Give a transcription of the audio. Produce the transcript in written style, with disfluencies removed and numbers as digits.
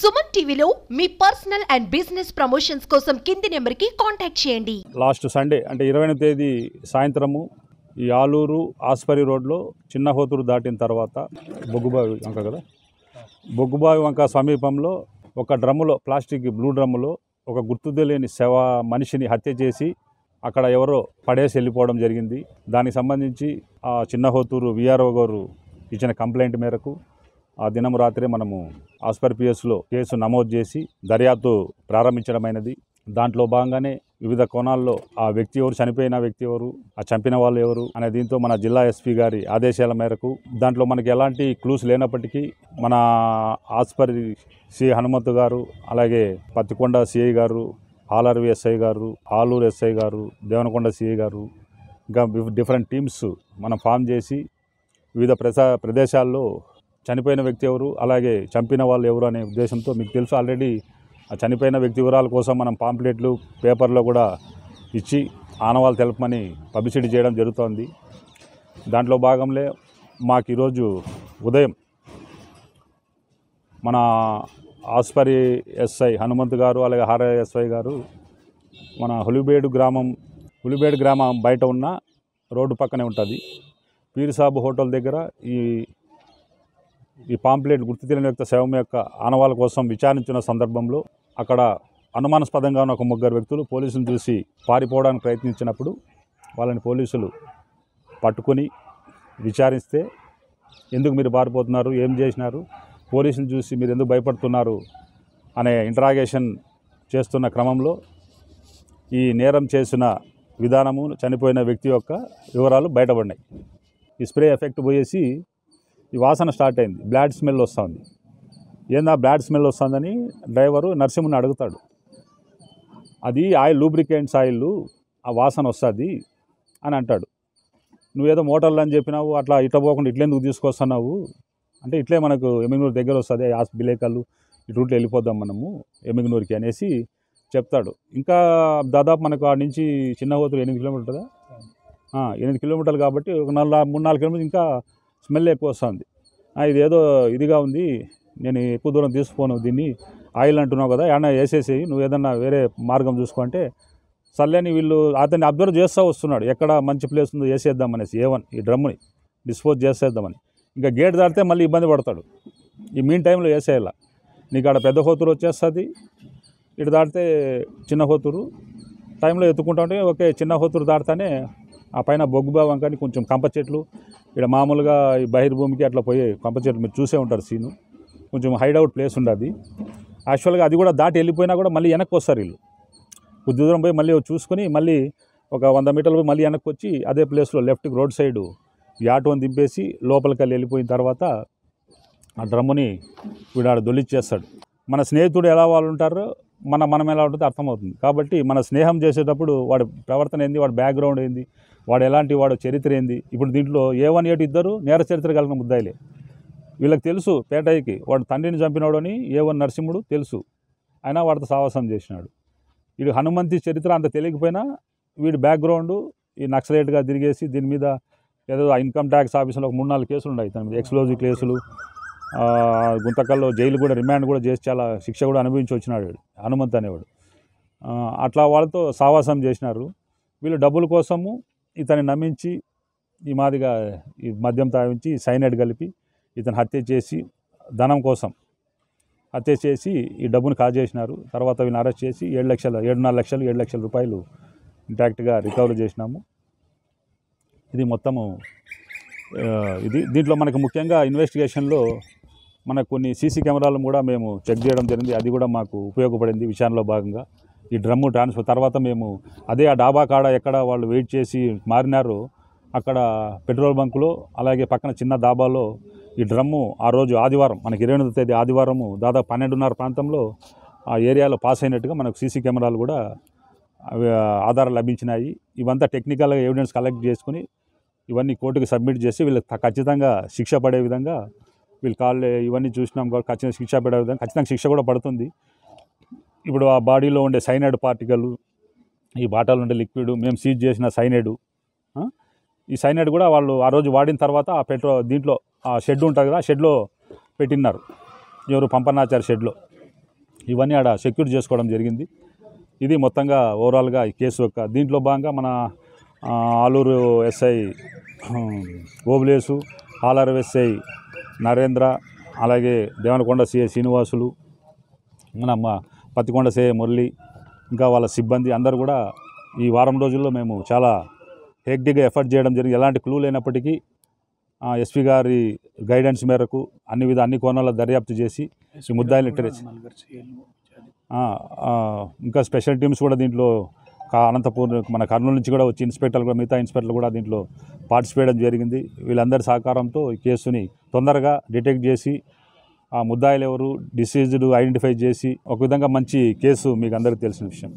సుమన్ టీవీలో మీ personal and business promotions కోసం కింది నెంబర్కి కాంటాక్ట్ చేయండి. లాస్ట్ సండే అంటే 20వ తేదీ సాయంత్రము ఈ ఆలూరు ఆస్పరి రోడ్లో చిన్న హోతూరు దాటిన తర్వాత బొగ్గుబావి వంక కదా, బొగ్గుబావి వంక సమీపంలో ఒక డ్రమ్ములో ప్లాస్టిక్ బ్లూ డ్రమ్ములో ఒక గుర్తు తెలియని మనిషిని హత్య చేసి అక్కడ ఎవరో పడేసి వెళ్ళిపోవడం జరిగింది. దానికి సంబంధించి ఆ చిన్న హోతూరు విఆర్ఓ గారు ఇచ్చిన కంప్లైంట్ మేరకు ఆ దినం రాత్రి మనము ఆస్పర్ పిఎస్లో కేసు నమోదు చేసి దర్యాప్తు ప్రారంభించడమైనది. దాంట్లో భాగంగానే వివిధ కోణాల్లో ఆ వ్యక్తి ఎవరు, చనిపోయిన వ్యక్తి ఎవరు, ఆ చంపిన వాళ్ళు ఎవరు అనే దీంతో మన జిల్లా ఎస్పీ గారి ఆదేశాల మేరకు దాంట్లో మనకి ఎలాంటి క్లూస్ లేనప్పటికీ మన ఆస్పర్ సి హనుమంతు గారు, అలాగే పత్తికొండ సిఐ గారు, ఆర్ఆర్వి ఎస్ఐ గారు, ఆలూరు ఎస్ఐ గారు, దేవనకొండ సిఐ గారు, ఇంకా డిఫరెంట్ టీమ్స్ మనం ఫామ్ చేసి వివిధ ప్రదేశాల్లో చనిపోయిన వ్యక్తి ఎవరు, అలాగే చంపిన వాళ్ళు ఎవరు అనే ఉద్దేశంతో మీకు తెలుసు ఆల్రెడీ ఆ చనిపోయిన వ్యక్తి వివరాల కోసం మనం పాంప్లెట్లు పేపర్లో కూడా ఇచ్చి ఆనవాళ్ళు తెలపమని పబ్లిసిటీ చేయడం జరుగుతోంది. దాంట్లో భాగంలో మాకు ఈరోజు ఉదయం మన ఆస్పరి ఎస్ఐ హనుమంత్ గారు, అలాగే ఆర్ఐఎస్ఐ గారు మన హులిబేడు గ్రామం బయట ఉన్న రోడ్డు పక్కనే ఉంటుంది పీర్సాబ్ హోటల్ దగ్గర ఈ పాంప్లెట్ గుర్తు తెలియని వ్యక్తి శవం యొక్క ఆనవాళ్ళ కోసం విచారించిన సందర్భంలో అక్కడ అనుమానాస్పదంగా ఉన్న ఒక ముగ్గురు వ్యక్తులు పోలీసులు చూసి పారిపోవడానికి ప్రయత్నించినప్పుడు వాళ్ళని పోలీసులు పట్టుకొని విచారిస్తే ఎందుకు మీరు పారిపోతున్నారు, ఏం చేసినారు, పోలీసులు చూసి మీరు ఎందుకు భయపడుతున్నారు అనే ఇంటరాగేషన్ చేస్తున్న క్రమంలో ఈ నేరం చేసిన విధానము, చనిపోయిన వ్యక్తి యొక్క వివరాలు బయటపడినాయి. ఈ స్ప్రే ఎఫెక్ట్ పోయేసి ఈ వాసన స్టార్ట్ అయింది, బ్లాడ్ స్మెల్ వస్తుంది. ఏందా బ్లాడ్ స్మెల్ వస్తుందని డ్రైవరు నరసింహని అడుగుతాడు. అది ఆయిల్, లూబ్రికెంట్స్ ఆయిల్, ఆ వాసన వస్తుంది అని అంటాడు. నువ్వేదో మోటార్లు అని చెప్పినావు, అట్లా ఇట్లా పోకుండా ఇట్లెందుకు తీసుకొస్తున్నావు అంటే ఇట్లే మనకు ఎమ్మిగనూరు దగ్గర వస్తుంది, బిలేకల్లు ఇటు రూట్లో వెళ్ళిపోద్దాం మనము ఎమ్మిగనూరుకి అనేసి చెప్తాడు. ఇంకా దాదాపు మనకు ఆ నుంచి చిన్న హోతూరు 8 కిలోమీటర్లు ఉంటుందా, 8 కిలోమీటర్లు కాబట్టి ఒక 3-4 కిలోమీటర్లు ఇంకా స్మెల్ ఎక్కువ వస్తుంది. ఇదేదో ఇదిగా ఉంది, నేను ఎక్కువ దూరం తీసుకుపోను, దీన్ని ఆయిల్ అంటున్నావు కదా, ఏమన్నా వేసేసి నువ్వు ఏదన్నా వేరే మార్గం చూసుకుంటే సర్లేని వీళ్ళు అతన్ని అబ్జర్వ్ చేస్తూ వస్తున్నాడు, ఎక్కడ మంచి ప్లేస్ ఉందో వేసేద్దామనేసి ఈ డ్రమ్ముని డిస్పోజ్ చేసేద్దామని. ఇంకా గేట్ దాటితే మళ్ళీ ఇబ్బంది పడతాడు. ఈ మీన్ టైంలో వేసేయాల, నీకు ఆడ పెద్ద హోతూరు వచ్చేస్తుంది, ఇటు దాటితే చిన్న హోతూరు టైంలో ఎత్తుకుంటా ఉంటే ఓకే. చిన్న హోతూరు దాటితేనే ఆ పైన బొగ్గుబావి వంకని కొంచెం కంప చెట్లు, ఇక్కడ మామూలుగా ఈ బహిర్భూమికి అట్లా పోయే కంప చెట్లు మీరు చూసే ఉంటారు సీను, కొంచెం హైడౌట్ ప్లేస్ ఉండదు. యాక్చువల్గా అది కూడా దాటి వెళ్ళిపోయినా కూడా మళ్ళీ వెనక్కి వస్తారు వీళ్ళు, కొద్ది దూరం పోయి మళ్ళీ చూసుకొని మళ్ళీ ఒక 100 మీటర్లు పోయి మళ్ళీ వెనక్కి వచ్చి అదే ప్లేస్లో లెఫ్ట్కి రోడ్ సైడు ఈ ఆటోని దింపేసి లోపలికి వెళ్ళిపోయిన తర్వాత ఆ డ్రమ్ముని వీడు దొల్లిచ్చేస్తాడు. మన స్నేహితుడు ఎలా వాళ్ళు ఉంటారో మనం ఎలా ఉంటుందో అర్థమవుతుంది. కాబట్టి మన స్నేహం చేసేటప్పుడు వాడి ప్రవర్తన ఏంది, వాడి బ్యాక్గ్రౌండ్ ఏంది, వాడు ఎలాంటి వాడు చరిత్ర ఏంది. ఇప్పుడు దీంట్లో A1, A2 ఇద్దరు నేర చరిత్ర కలిగిన ముద్దాయిలే. వీళ్ళకి తెలుసు పేటయ్యకి వాడు తండ్రిని చంపినాడు అని A1 నరసింహుడు తెలుసు, అయినా వాడితో సావాసం చేసినాడు. వీడు హనుమంతి చరిత్ర అంత తెలియకపోయినా వీడి బ్యాక్గ్రౌండ్ ఈ నక్సలైట్గా తిరిగేసి దీని మీద ఏదో ఇన్కమ్ ట్యాక్స్ ఆఫీసులో ఒక 3-4 కేసులు ఉన్నాయి దాని మీద, ఎక్స్ప్లోజివ్ కేసులు, గుంతకల్లో జైలు కూడా రిమాండ్ కూడా చేసి చాలా శిక్ష కూడా అనుభవించి వచ్చినాడు హనుమంత్ అనేవాడు. అట్లా వాళ్ళతో సావాసం చేసినారు. వీళ్ళు డబ్బుల కోసము ఇతన్ని నమ్మించి ఈ మాదిగా ఈ మద్యం తాగించి సైనైడ్ కలిపి ఇతను హత్య చేసి ధనం కోసం హత్య చేసి ఈ డబ్బును కాజేసినారు. తర్వాత వీళ్ళని అరెస్ట్ చేసి 7 లక్షల రూపాయలు ఇంటాక్ట్గా రికవరీ చేసినాము. ఇది మొత్తము దీంట్లో మనకు ముఖ్యంగా ఇన్వెస్టిగేషన్లో మనకు కొన్ని సీసీ కెమెరాలను కూడా మేము చెక్ చేయడం జరిగింది. అది కూడా మాకు ఉపయోగపడింది విషయంలో భాగంగా. ఈ డ్రమ్ము ట్రాన్స్ఫర్ తర్వాత మేము అదే ఆ డాబా కాడ ఎక్కడ వాళ్ళు వెయిట్ చేసి మారినారో అక్కడ పెట్రోల్ బంకులో, అలాగే పక్కన చిన్న దాబాలో ఈ డ్రమ్ము ఆ రోజు ఆదివారం మనకి 28వ తేదీ ఆదివారము దాదాపు 12:30 ప్రాంతంలో ఆ ఏరియాలో పాస్ అయినట్టుగా మనకు సీసీ కెమెరాలు కూడా ఆధారాలు లభించినాయి. ఇవంతా టెక్నికల్గా ఎవిడెన్స్ కలెక్ట్ చేసుకుని ఇవన్నీ కోర్టుకు సబ్మిట్ చేసి వీళ్ళకి ఖచ్చితంగా శిక్ష పడే విధంగా వీళ్ళు ఇవన్నీ చూసినాం కాబట్టి ఖచ్చితంగా శిక్ష పడే విధంగా ఖచ్చితంగా శిక్ష కూడా పడుతుంది. ఇప్పుడు ఆ బాడీలో ఉండే సైనైడ్ పార్టికల్, ఈ బాటలో ఉండే లిక్విడ్, మేము సీజ్ చేసిన సైనైడ్, ఈ సైనైడ్ కూడా వాళ్ళు ఆ రోజు వాడిన తర్వాత ఆ దీంట్లో ఆ షెడ్ ఉంటుంది కదా, ఆ షెడ్లో పెట్టిన్నారు, ఎవరు పంపనాచారి షెడ్లో. ఇవన్నీ ఆడ సెక్యూర్ చేసుకోవడం జరిగింది. ఇది మొత్తంగా ఓవరాల్గా ఈ కేసు యొక్క దీంట్లో భాగంగా మన ఆలూరు ఎస్ఐ ఓబులేసు, ఆలూరు ఎస్ఐ నరేంద్ర, అలాగే దేవనకొండ సిఐ శ్రీనివాసులు, మన పత్తికొండ సిఐ మురళి, ఇంకా వాళ్ళ సిబ్బంది అందరూ కూడా ఈ వారం రోజుల్లో మేము చాలా హెక్టిక్గా ఎఫర్ట్ చేయడం జరిగింది. ఎలాంటి క్లూ లేనప్పటికీ ఎస్పీ గారి గైడెన్స్ మేరకు అన్ని కోణాల్లో దర్యాప్తు చేసి ఈ ముద్దాయిలు ఇంకా స్పెషల్ టీమ్స్ కూడా దీంట్లో అనంతపూర్ మన కర్నూలు నుంచి కూడా వచ్చి ఇన్స్పెక్టర్లు కూడా మిగతా ఇన్స్పెక్టర్లు కూడా దీంట్లో పార్టిసిపేట్ చేయడం జరిగింది. వీళ్ళందరి సహకారంతో ఈ కేసుని తొందరగా డిటెక్ట్ చేసి ఆ ముద్దాయిలు ఎవరు డిసీజ్డ్ ఐడెంటిఫై చేసి ఒక విధంగా మంచి కేసు మీకు అందరికీ తెలిసిన విషయం.